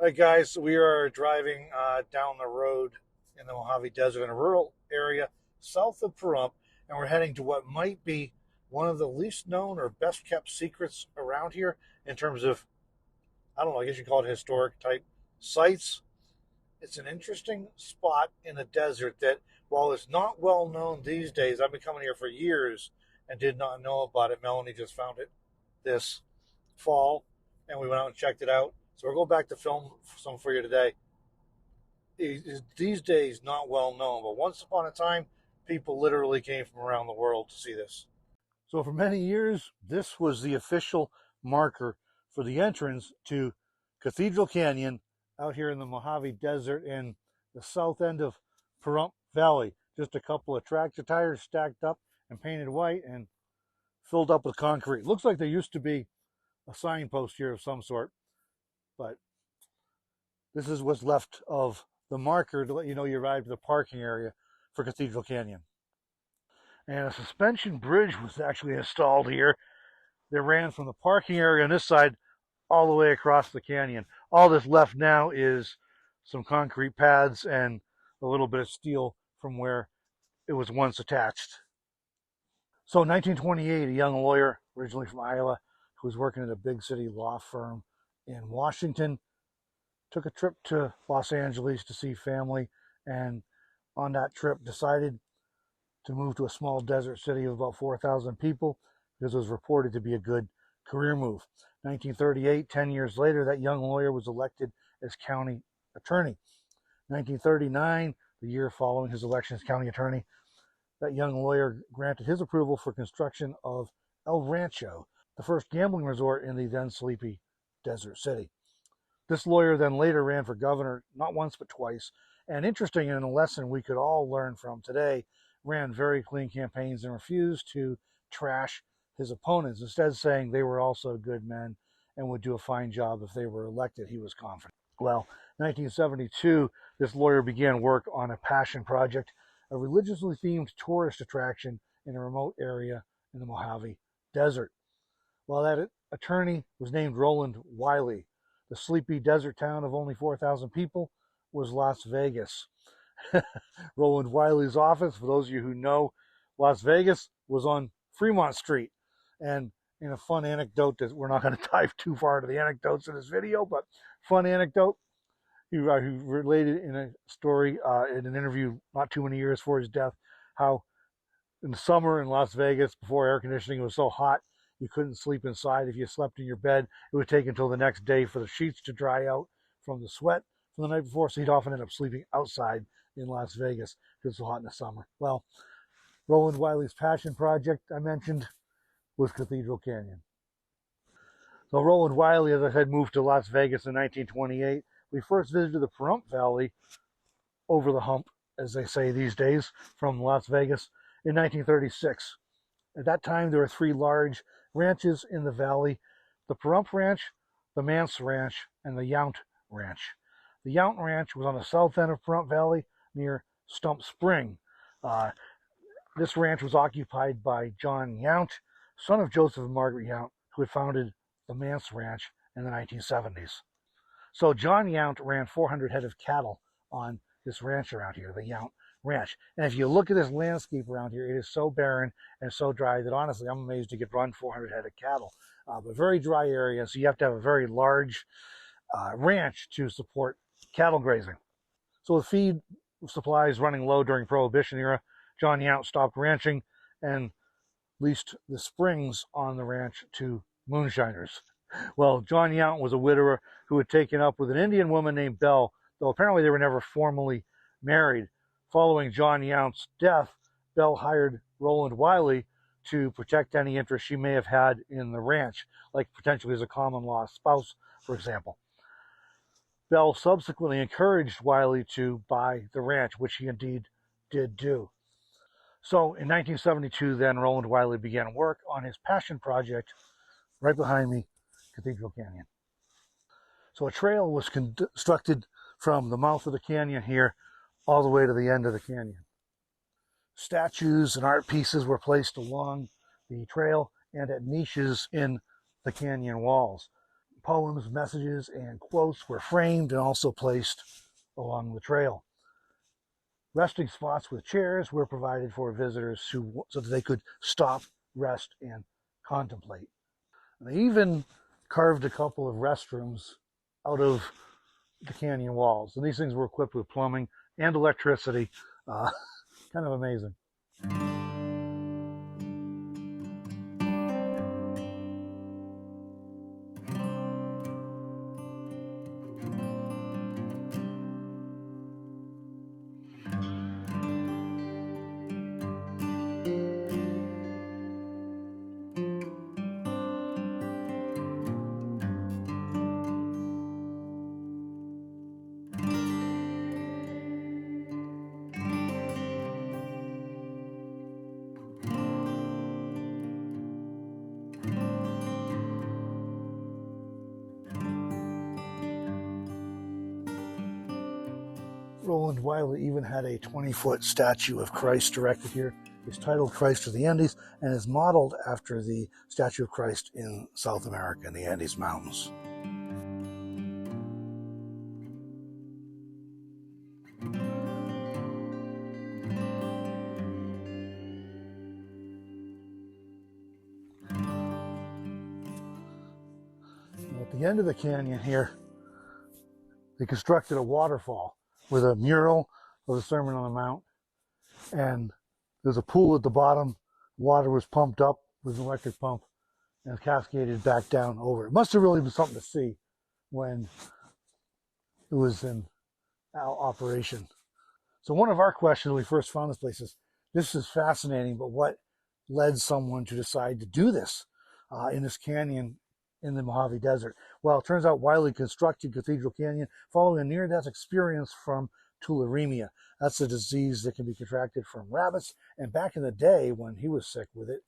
All right, guys, so we are driving down the road in the Mojave Desert in a rural area south of Pahrump, and we're heading to what might be one of the least known or best kept secrets around here in terms of, I don't know, I guess you call it historic type sites. It's an interesting spot in the desert that, while it's not well known these days, I've been coming here for years and did not know about it. Melanie just found it this fall, and we went out and checked it out. So we're going back to film some for you today. It's these days not well known, but once upon a time, people literally came from around the world to see this. So for many years, this was the official marker for the entrance to Cathedral Canyon out here in the Mojave Desert in the south end of Pahrump Valley. Just a couple of tractor tires stacked up and painted white and filled up with concrete. Looks like there used to be a signpost here of some sort, but this is what's left of the marker to let you know you arrived at the parking area for Cathedral Canyon. And a suspension bridge was actually installed here that ran from the parking area on this side all the way across the canyon. All that's left now is some concrete pads and a little bit of steel from where it was once attached. So in 1928, a young lawyer, originally from Iowa, who was working at a big city law firm in Washington, took a trip to Los Angeles to see family, and on that trip decided to move to a small desert city of about 4,000 people because it was reported to be a good career move. 1938, 10 years later, that young lawyer was elected as county attorney. 1939, the year following his election as county attorney, that young lawyer granted his approval for construction of El Rancho, the first gambling resort in the then sleepy desert city. This lawyer then later ran for governor, not once but twice, and interesting in a lesson we could all learn from today, ran very clean campaigns and refused to trash his opponents, instead saying they were also good men and would do a fine job if they were elected, he was confident. Well, 1972, this lawyer began work on a passion project, a religiously themed tourist attraction in a remote area in the Mojave Desert. Well, that attorney was named Roland Wiley. The sleepy desert town of only 4,000 people was Las Vegas. Roland Wiley's office, for those of you who know Las Vegas, was on Fremont Street. And in a fun anecdote, that we're not going to dive too far into the anecdotes in this video, but fun anecdote, he related in a story in an interview not too many years before his death, how in the summer in Las Vegas, before air conditioning, it was so hot you couldn't sleep inside. If you slept in your bed, it would take until the next day for the sheets to dry out from the sweat from the night before, so he'd often end up sleeping outside in Las Vegas because it's so hot in the summer. Well, Roland Wiley's passion project I mentioned was Cathedral Canyon. So Roland Wiley, as I said, moved to Las Vegas in 1928. We first visited the Pahrump Valley, over the hump, as they say these days, from Las Vegas in 1936. At that time, there were three large ranches in the valley: the Pahrump Ranch, the Mance Ranch, and the Yount Ranch. The Yount Ranch was on the south end of Pahrump Valley near Stump Spring. This ranch was occupied by John Yount, son of Joseph and Margaret Yount, who had founded the Mance Ranch in the 1970s. So John Yount ran 400 head of cattle on this ranch around here, the Yount Ranch. And if you look at this landscape around here, it is so barren and so dry that honestly, I'm amazed you could run 400 head of cattle. But very dry area, so you have to have a very large ranch to support cattle grazing. So with feed supplies running low during Prohibition era, John Yount stopped ranching and leased the springs on the ranch to moonshiners. Well, John Yount was a widower who had taken up with an Indian woman named Belle, though apparently they were never formally married. Following John Yount's death, Belle hired Roland Wiley to protect any interest she may have had in the ranch, like potentially as a common law spouse, for example. Belle subsequently encouraged Wiley to buy the ranch, which he indeed did do. So in 1972, then, Roland Wiley began work on his passion project right behind me, Cathedral Canyon. So a trail was constructed from the mouth of the canyon here all the way to the end of the canyon. Statues and art pieces were placed along the trail and at niches in the canyon walls. poems, messages, and quotes were framed and also placed along the trail. Resting spots with chairs were provided for visitors so that they could stop, rest, and contemplate. And they even carved a couple of restrooms out of the canyon walls. And these things were equipped with plumbing and electricity. Kind of amazing. Roland Wiley even had a 20-foot statue of Christ erected here. It's titled Christ of the Andes and is modeled after the statue of Christ in South America in the Andes Mountains. At the end of the canyon here, they constructed a waterfall with a mural of the Sermon on the Mount, and there's a pool at the bottom. Water was pumped up with an electric pump and cascaded back down over. It must have really been something to see when it was in operation. So one of our questions when we first found this place is, this is fascinating, but what led someone to decide to do this in this canyon in the Mojave Desert? Well, it turns out Wiley constructed Cathedral Canyon following a near-death experience from tularemia. That's a disease that can be contracted from rabbits, and back in the day when he was sick with it,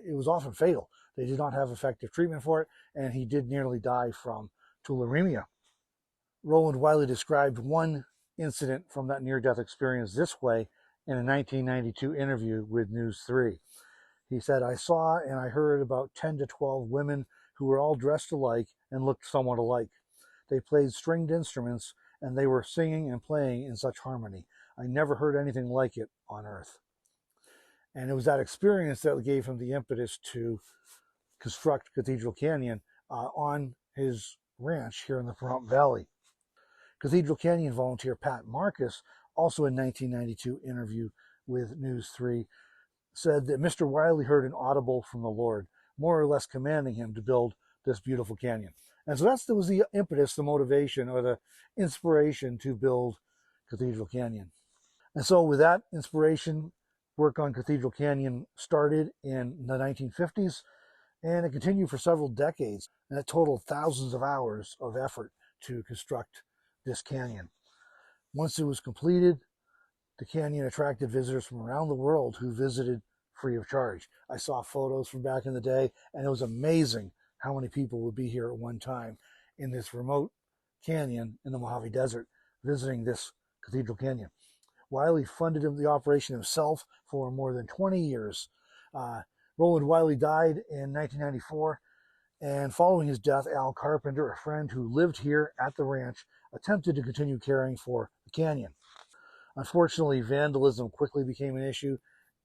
it was often fatal. They did not have effective treatment for it, and he did nearly die from tularemia. Roland Wiley described one incident from that near-death experience this way in a 1992 interview with News 3. He said, "I saw and I heard about 10 to 12 women who were all dressed alike and looked somewhat alike. They played stringed instruments and they were singing and playing in such harmony. I never heard anything like it on Earth." And it was that experience that gave him the impetus to construct Cathedral Canyon on his ranch here in the Pahrump Valley. Cathedral Canyon volunteer Pat Marcus, also in 1992 interview with News 3, said that Mr. Wiley heard an audible from the Lord, more or less commanding him to build this beautiful canyon. And so that was the impetus, the motivation, or the inspiration to build Cathedral Canyon. And so with that inspiration, work on Cathedral Canyon started in the 1950s, and it continued for several decades, and it totaled thousands of hours of effort to construct this canyon. Once it was completed, the canyon attracted visitors from around the world who visited free of charge. I saw photos from back in the day, and it was amazing how many people would be here at one time in this remote canyon in the Mojave Desert visiting this Cathedral Canyon. Wiley funded the operation himself for more than 20 years. Roland Wiley died in 1994, and following his death, Al Carpenter, a friend who lived here at the ranch, attempted to continue caring for the canyon. Unfortunately, vandalism quickly became an issue.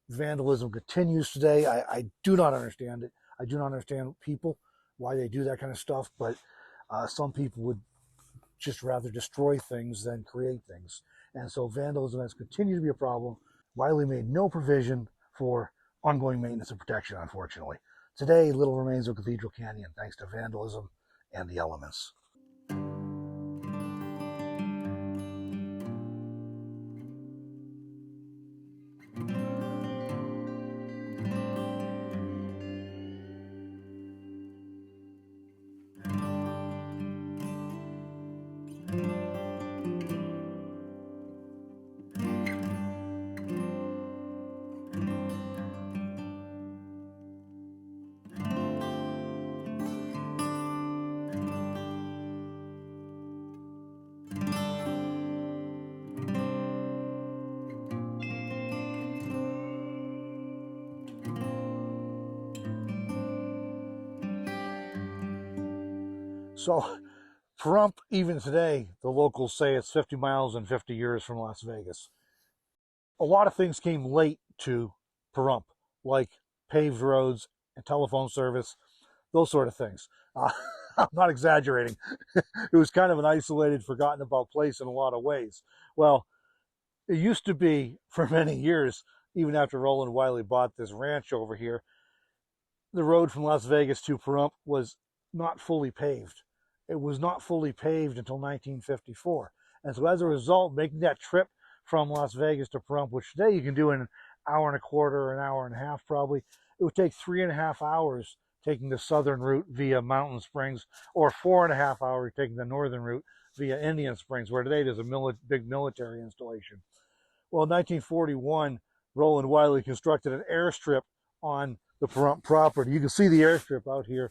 Vandalism continues today. I do not understand it. I do not understand people, why they do that kind of stuff, but some people would just rather destroy things than create things. And so vandalism has continued to be a problem. Wiley made no provision for ongoing maintenance and protection, unfortunately. Today, little remains of Cathedral Canyon, thanks to vandalism and the elements. So Pahrump, even today, the locals say it's 50 miles and 50 years from Las Vegas. A lot of things came late to Pahrump, like paved roads and telephone service, those sort of things. I'm not exaggerating. It was kind of an isolated, forgotten about place in a lot of ways. Well, it used to be for many years, even after Roland Wiley bought this ranch over here, the road from Las Vegas to Pahrump was not fully paved. It was not fully paved until 1954. And so as a result, making that trip from Las Vegas to Pahrump, which today you can do in an hour and a quarter, an hour and a half probably, it would take 3.5 hours taking the southern route via Mountain Springs, or 4.5 hours taking the northern route via Indian Springs, where today there's a big military installation. Well, in 1941, Roland Wiley constructed an airstrip on the Pahrump property. You can see the airstrip out here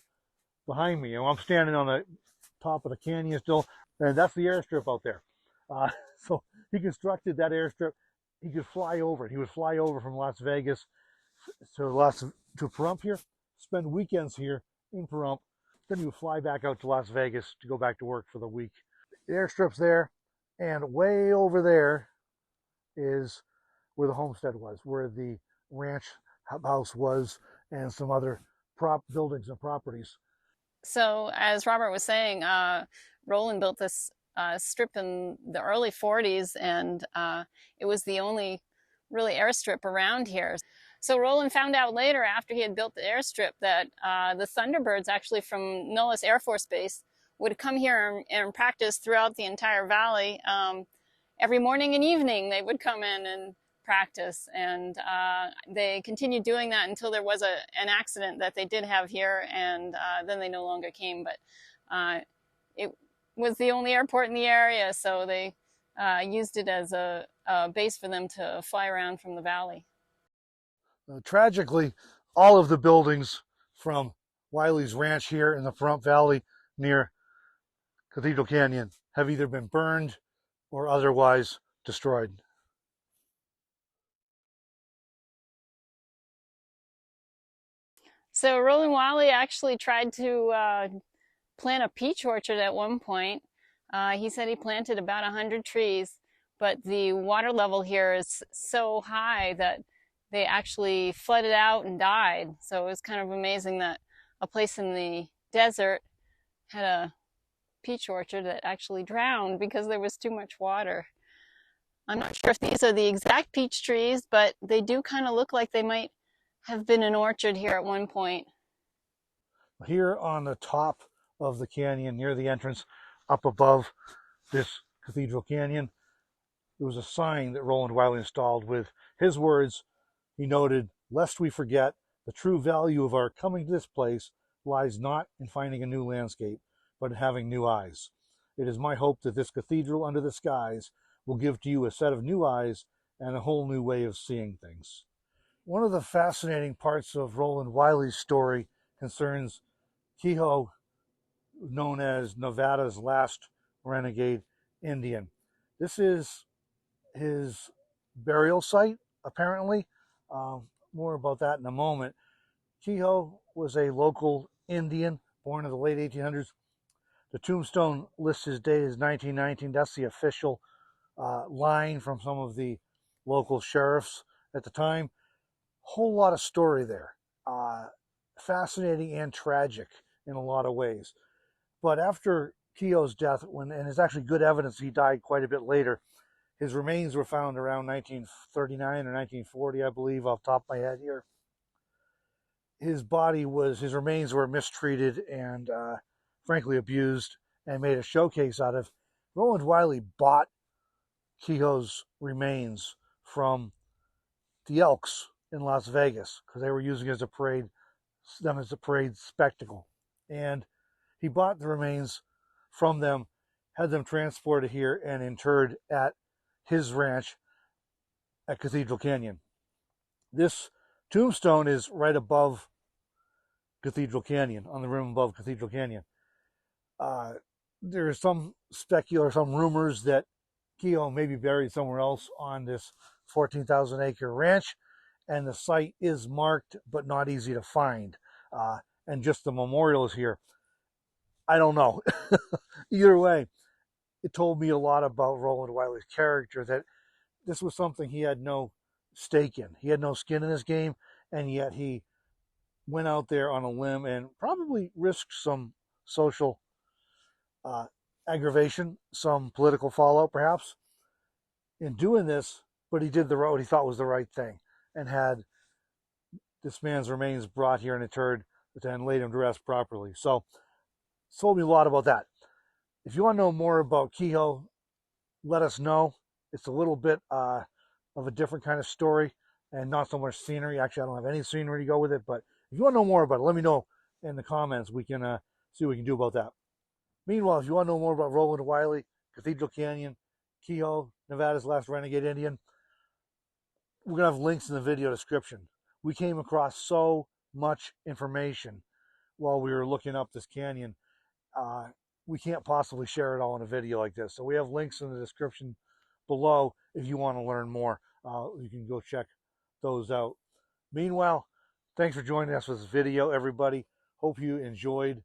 behind me. I'm standing on the top of the canyon still, and that's the airstrip out there. So he constructed that airstrip. He could fly over it. He would fly over from Las Vegas to Pahrump here, spend weekends here in Pahrump. Then he would fly back out to Las Vegas to go back to work for the week. The airstrip's there, and way over there is where the homestead was, where the ranch house was, and some other buildings and properties. So as Robert was saying, Roland built this strip in the early 40s, and it was the only really airstrip around here. So Roland found out later, after he had built the airstrip, that the Thunderbirds actually from Nellis Air Force Base would come here and practice throughout the entire valley. Every morning and evening they would come in and practice, and they continued doing that until there was an accident that they did have here, and then they no longer came. But it was the only airport in the area, so they used it as a base for them to fly around from the valley. Tragically, all of the buildings from Wiley's ranch here in the Pahrump Valley near Cathedral Canyon have either been burned or otherwise destroyed. So Roland Wiley actually tried to plant a peach orchard at one point. He said he planted about 100 trees, but the water level here is so high that they actually flooded out and died. So it was kind of amazing that a place in the desert had a peach orchard that actually drowned because there was too much water. I'm not sure if these are the exact peach trees, but they do kind of look like they might have been an orchard here at one point. Here on the top of the canyon, near the entrance, up above this Cathedral Canyon, there was a sign that Roland Wiley installed with his words. He noted, "Lest we forget, the true value of our coming to this place lies not in finding a new landscape, but in having new eyes. It is my hope that this cathedral under the skies will give to you a set of new eyes and a whole new way of seeing things." One of the fascinating parts of Roland Wiley's story concerns Kehoe, known as Nevada's last renegade Indian. This is his burial site, apparently. More about that in a moment. Kehoe was a local Indian born in the late 1800s. The tombstone lists his date as 1919. That's the official line from some of the local sheriffs at the time. Whole lot of story there. Fascinating and tragic in a lot of ways. But after Kehoe's death, and there's actually good evidence he died quite a bit later, his remains were found around 1939 or 1940, I believe, off the top of my head here. His remains were mistreated and frankly abused and made a showcase out of. Roland Wiley bought Kehoe's remains from the Elks in Las Vegas because they were using them as a parade spectacle. And he bought the remains from them, had them transported here and interred at his ranch at Cathedral Canyon. This tombstone is right above Cathedral Canyon, on the rim above Cathedral Canyon. There's some rumors that Kehoe may be buried somewhere else on this 14,000 acre ranch, and the site is marked but not easy to find. And just the memorial is here. I don't know. Either way, it told me a lot about Roland Wiley's character, that this was something he had no stake in. He had no skin in this game, and yet he went out there on a limb and probably risked some social aggravation, some political fallout perhaps, in doing this, but he did what he thought was the right thing, and had this man's remains brought here and interred and laid him to rest properly. So it's told me a lot about that. If you want to know more about Kehoe, let us know. It's a little bit of a different kind of story and not so much scenery. Actually, I don't have any scenery to go with it, but if you want to know more about it, let me know in the comments. We can see what we can do about that. Meanwhile, if you want to know more about Roland Wiley, Cathedral Canyon, Kehoe, Nevada's last renegade Indian, we're going to have links in the video description. We came across so much information while we were looking up this canyon. We can't possibly share it all in a video like this. So we have links in the description below if you want to learn more. You can go check those out. Meanwhile, thanks for joining us for this video, everybody. Hope you enjoyed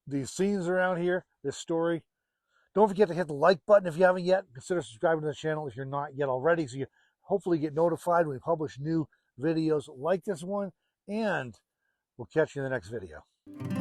these scenes around here, this story. Don't forget to hit the like button if you haven't yet. Consider subscribing to the channel if you're not yet already, so you hopefully get notified when we publish new videos like this one. And we'll catch you in the next video.